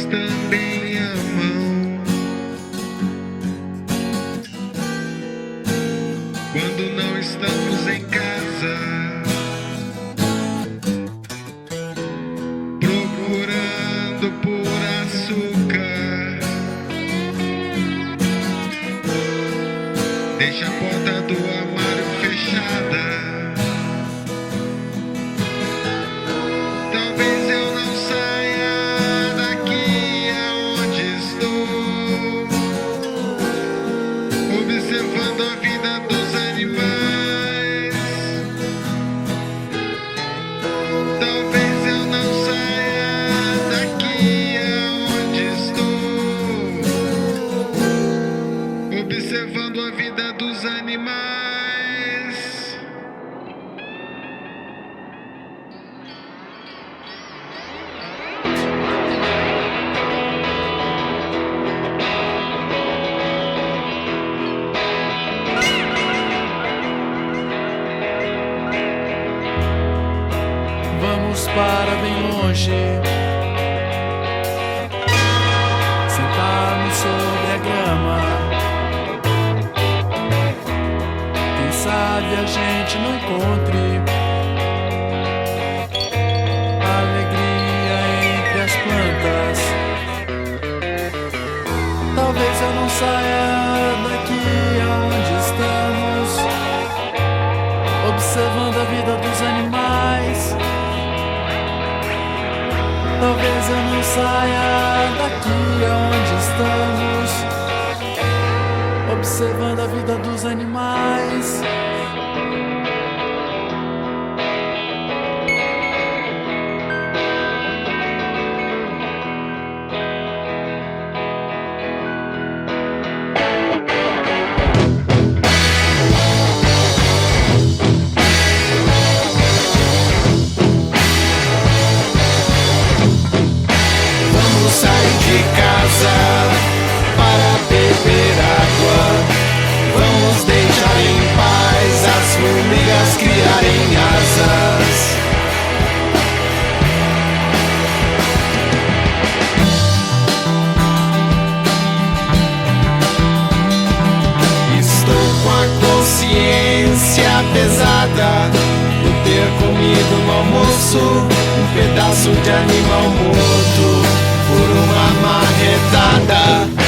nós também amam. Quando não estamos em casa, procurando por açúcar, deixa a porta do armário fechada. Talvez eu não saia daqui aonde estou, observando a vida dos animais. Talvez eu não saia daqui aonde estou, observando a vida dos animais. Vamos para bem longe, sentarmos sobre a grama. Quem sabe a gente não encontre alegria entre as plantas. Talvez eu não saia daqui aonde estamos, observando a vida dos animais. Talvez eu não saia daqui aonde estamos, observando a vida dos animais. Sair de casa para beber água. Vamos deixar em paz as formigas criarem asas. Estou com a consciência pesada por ter comido no almoço um pedaço de animal morto por uma marretada.